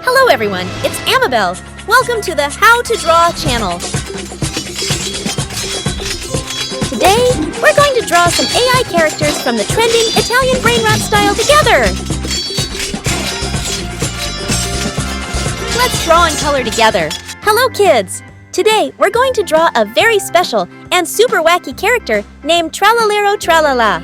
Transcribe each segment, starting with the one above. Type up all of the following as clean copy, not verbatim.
Hello everyone, it's Amabel. Welcome to the How to Draw channel. Today, we're going to draw some AI characters from the trending Italian Brainrot style together. Let's draw and color together. Hello kids! Today, we're going to draw a very special and super wacky character named Tralalero Tralala.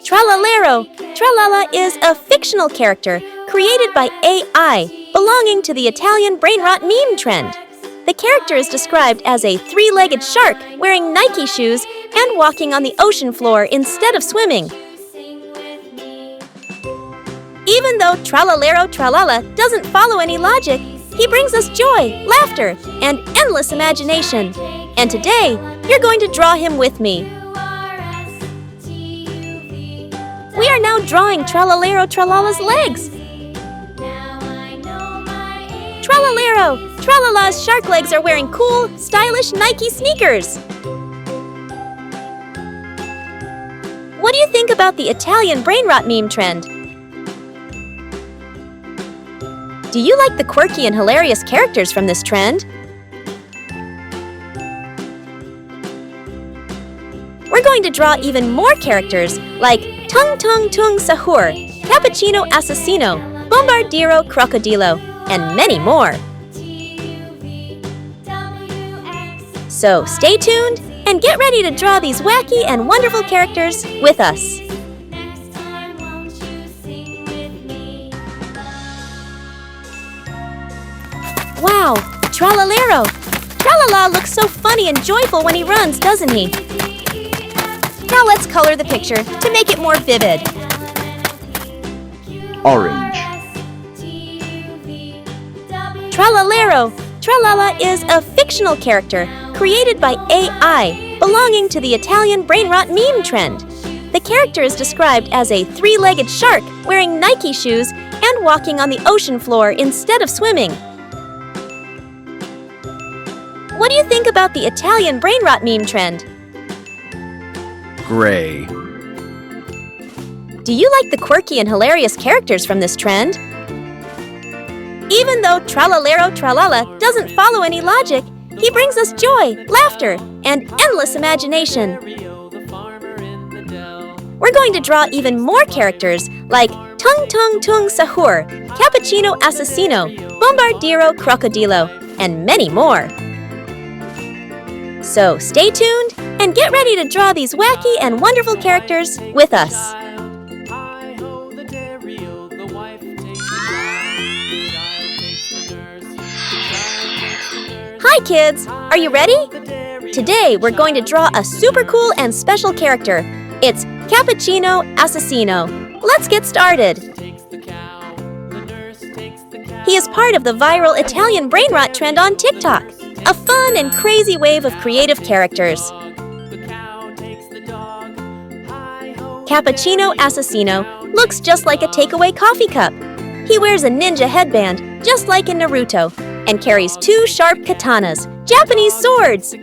Tralalero Tralala is a fictional character created by AI belonging to the Italian Brainrot meme trend. The character is described as a three-legged shark wearing Nike shoes and walking on the ocean floor instead of swimming. Even though Tralalero Tralala doesn't follow any logic, he brings us joy, laughter, and endless imagination. And today, you're going to draw him with me. We are now drawing Tralalero Tralala's legs. Tralalero Tralala's shark legs are wearing cool, stylish Nike sneakers. What do you think about the Italian Brainrot meme trend? Do you like the quirky and hilarious characters from this trend? We're going to draw even more characters like Tung Sahur, Cappuccino Assassino, Bombardiero Crocodilo, and many more. So stay tuned and get ready to draw these wacky and wonderful characters with us. Wow, Tralalero! Tralala looks so funny and joyful when he runs, doesn't he? Now let's color the picture to make it more vivid. Orange. Tralalero Tralala is a fictional character created by AI belonging to the Italian Brainrot meme trend. The character is described as a three-legged shark wearing Nike shoes and walking on the ocean floor instead of swimming. What do you think about the Italian Brainrot meme trend? Gray. Do you like the quirky and hilarious characters from this trend? Even though Tralalero Tralala doesn't follow any logic, he brings us joy, laughter, and endless imagination. We're going to draw even more characters like Tung Sahur, Cappuccino Assassino, Bombardiero Crocodilo, and many more. So stay tuned and get ready to draw these wacky and wonderful characters with us. Hi kids, are you ready? Today we're going to draw a super cool and special character. It's Cappuccino Assassino. Let's get started. He is part of the viral Italian Brainrot trend on TikTok. A fun and crazy wave of creative characters. Cappuccino Assassino looks just like a takeaway coffee cup. He wears a ninja headband, just like in Naruto, and carries two sharp katanas, Japanese swords.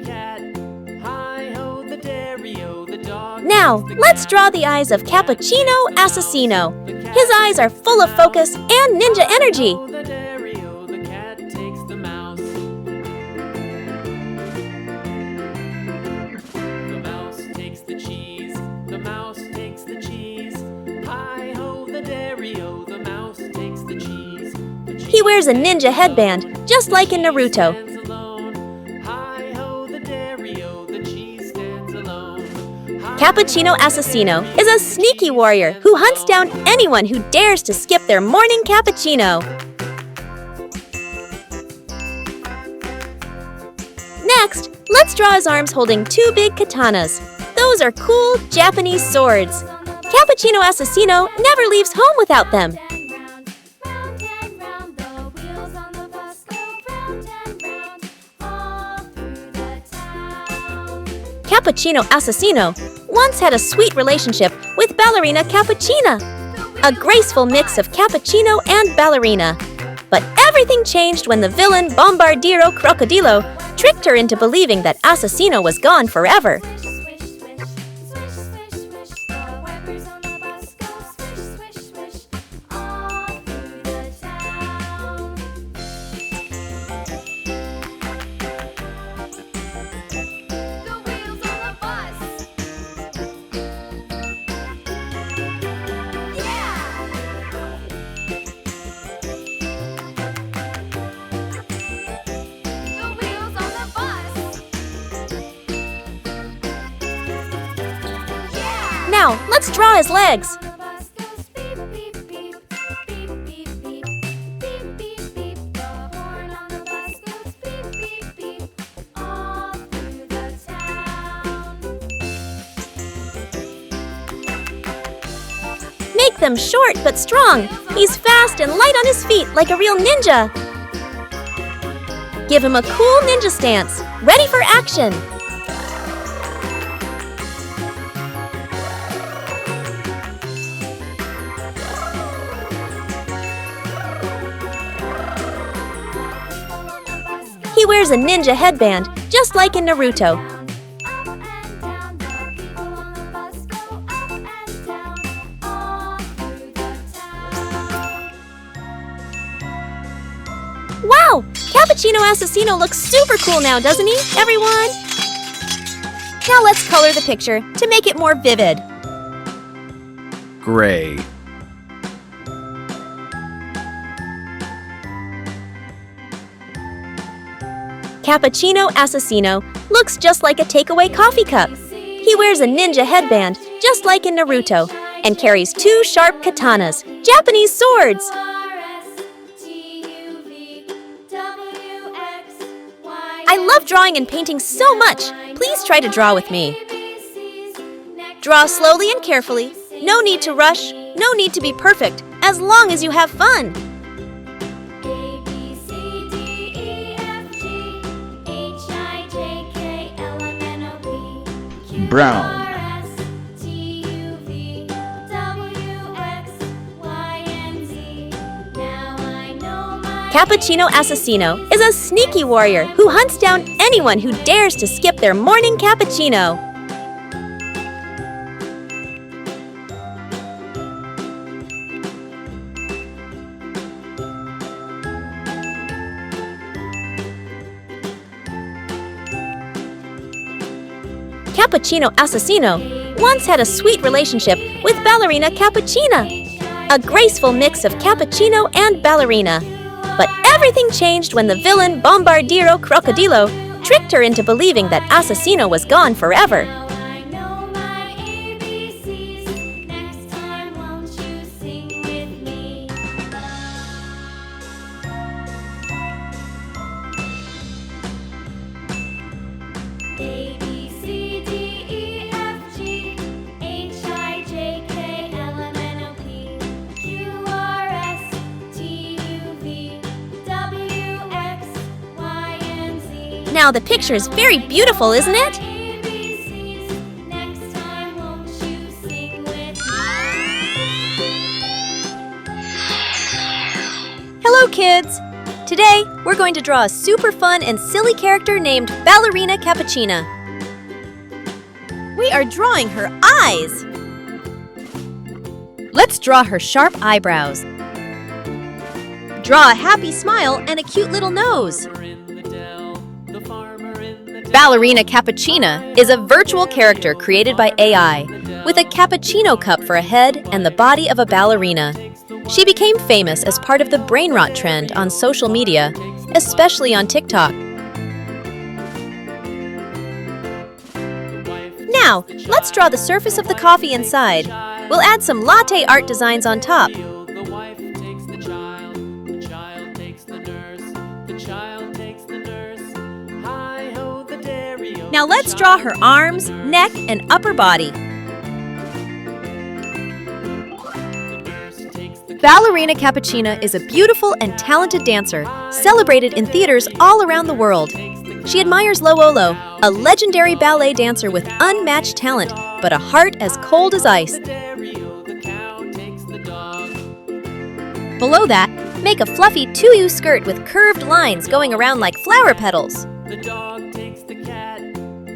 Now, let's draw the eyes of Cappuccino Assassino. His eyes are full of focus and ninja energy. He wears a ninja headband, just like in Naruto. Cappuccino Assassino is a sneaky warrior who hunts down anyone who dares to skip their morning cappuccino. Next, let's draw his arms holding two big katanas. Those are cool Japanese swords. Cappuccino Assassino never leaves home without them. Cappuccino Assassino once had a sweet relationship with Ballerina Cappuccina, a graceful mix of cappuccino and ballerina. But everything changed when the villain Bombardiero Crocodilo tricked her into believing that Assassino was gone forever. Let's draw his legs. Make them short but strong. He's fast and light on his feet like a real ninja. Give him a cool ninja stance, ready for action. He wears a ninja headband, just like in Naruto. Wow! Cappuccino Assassino looks super cool now, doesn't he, everyone? Now let's color the picture to make it more vivid. Gray. Cappuccino Assassino looks just like a takeaway coffee cup. He wears a ninja headband, just like in Naruto, and carries 2 sharp katanas, Japanese swords. I love drawing and painting so much. Please try to draw with me. Draw slowly and carefully. No need to rush, no need to be perfect, as long as you have fun. Brown. Cappuccino Assassino is a sneaky warrior who hunts down anyone who dares to skip their morning cappuccino. Cappuccino Assassino once had a sweet relationship with Ballerina Cappuccina, a graceful mix of cappuccino and ballerina. But everything changed when the villain Bombardiro Crocodilo tricked her into believing that Assassino was gone forever. Now the picture is very beautiful, isn't it? Hello, kids! Today, we're going to draw a super fun and silly character named Ballerina Cappuccina. We are drawing her eyes! Let's draw her sharp eyebrows. Draw a happy smile and a cute little nose. Ballerina Cappuccina is a virtual character created by AI, with a cappuccino cup for a head and the body of a ballerina. She became famous as part of the Brainrot trend on social media, especially on TikTok. Now, let's draw the surface of the coffee inside. We'll add some latte art designs on top. Now let's draw her arms, neck, and upper body. Ballerina Cappuccina is a beautiful and talented dancer, celebrated in theaters all around the world. She admires Lowolo, a legendary ballet dancer with unmatched talent, but a heart as cold as ice. Below that, make a fluffy tutu skirt with curved lines going around like flower petals. The dog takes the cat.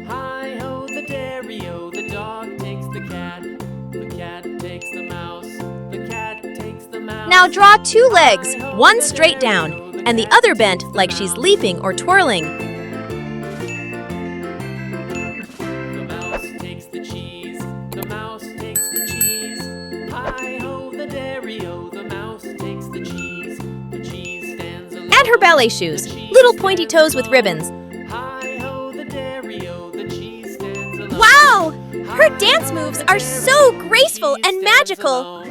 Hi-ho, the dairy-o. The dog takes the cat. The cat takes the mouse. The cat takes the mouse. Now draw 2 legs, one straight down, and the other bent like she's leaping or twirling. The mouse takes the cheese. The mouse takes the cheese. Hi-ho, the dairy-o. The mouse takes the cheese. The cheese stands alone. And her ballet shoes, little pointy toes with ribbons. Hi-ho, the dairy-o. The cheese stands alone. Wow! Her dance moves are so graceful and magical.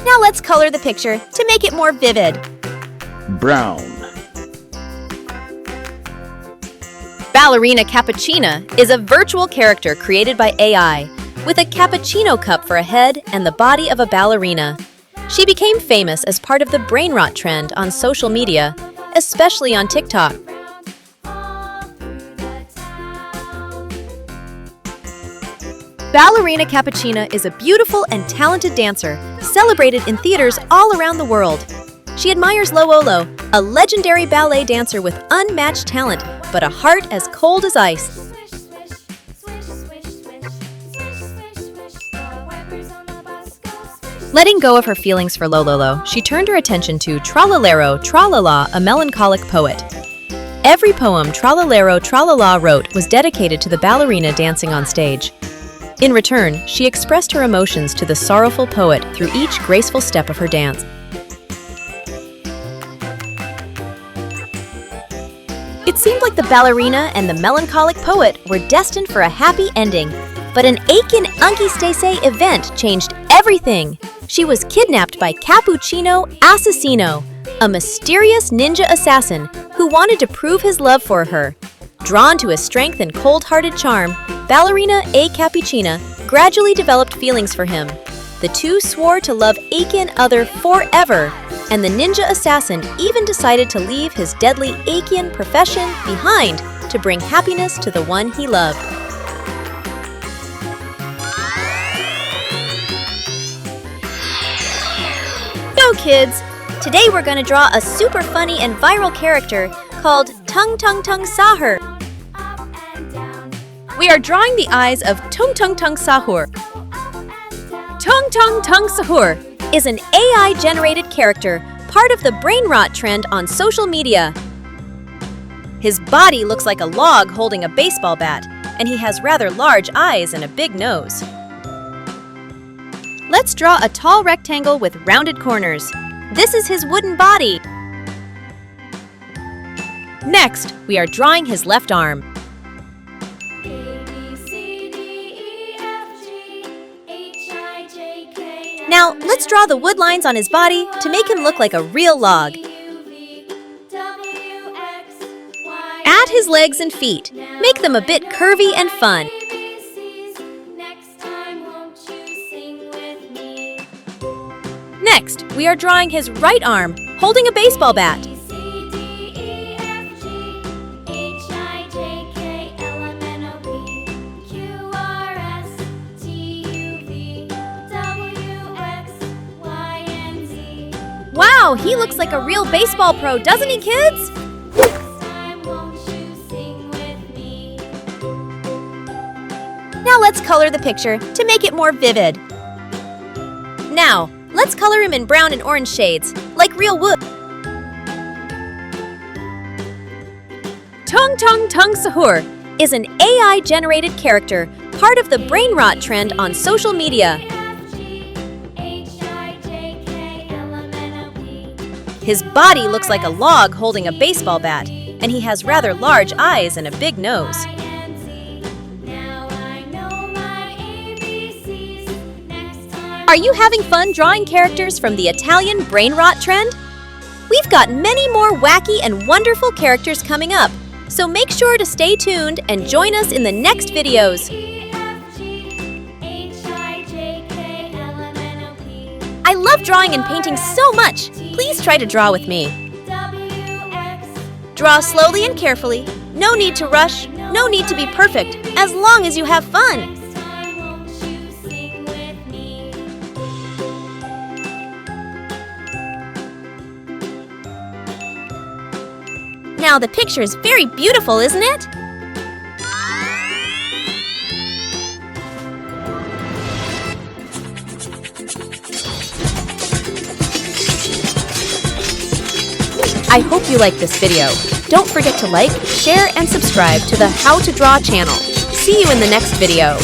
Now let's color the picture to make it more vivid. Brown. Ballerina Cappuccina is a virtual character created by AI with a cappuccino cup for a head and the body of a ballerina. She became famous as part of the Brainrot trend on social media, especially on TikTok. Ballerina Cappuccina is a beautiful and talented dancer, celebrated in theaters all around the world. She admires Lolo, a legendary ballet dancer with unmatched talent, but a heart as cold as ice. Letting go of her feelings for Lolo, she turned her attention to Tralalero, Tralala, a melancholic poet. Every poem Tralalero, Tralala wrote was dedicated to the ballerina dancing on stage. In return, she expressed her emotions to the sorrowful poet through each graceful step of her dance. It seemed like the ballerina and the melancholic poet were destined for a happy ending, but an Aiken Unky Stacey event changed everything. She was kidnapped by Cappuccino Assassino, a mysterious ninja assassin who wanted to prove his love for her. Drawn to his strength and cold-hearted charm, Ballerina A. Cappuccina gradually developed feelings for him. The two swore to love Aiken other forever, and the ninja assassin even decided to leave his deadly Aiken profession behind to bring happiness to the one he loved. Go kids! Today we're going to draw a super funny and viral character called Tung Sahur. We are drawing the eyes of Tung Sahur. Tung Sahur is an AI-generated character, part of the Brainrot trend on social media. His body looks like a log holding a baseball bat, and he has rather large eyes and a big nose. Let's draw a tall rectangle with rounded corners. This is his wooden body. Next, we are drawing his left arm. Now, let's draw the wood lines on his body to make him look like a real log. Add his legs and feet. Make them a bit curvy and fun. Next, we are drawing his right arm, holding a baseball bat. Wow, he looks like a real baseball pro, doesn't he, kids? Now let's color the picture to make it more vivid. Now, let's color him in brown and orange shades, like real wood. Tung Sahur is an AI-generated character, part of the Brainrot trend on social media. His body looks like a log holding a baseball bat, and he has rather large eyes and a big nose. Are you having fun drawing characters from the Italian Brainrot trend? We've got many more wacky and wonderful characters coming up, so make sure to stay tuned and join us in the next videos. I love drawing and painting so much. Please try to draw with me. Draw slowly and carefully. No need to rush. No need to be perfect, as long as you have fun. Now the picture is very beautiful, isn't it? I hope you liked this video. Don't forget to like, share, and subscribe to the How to Draw channel. See you in the next video.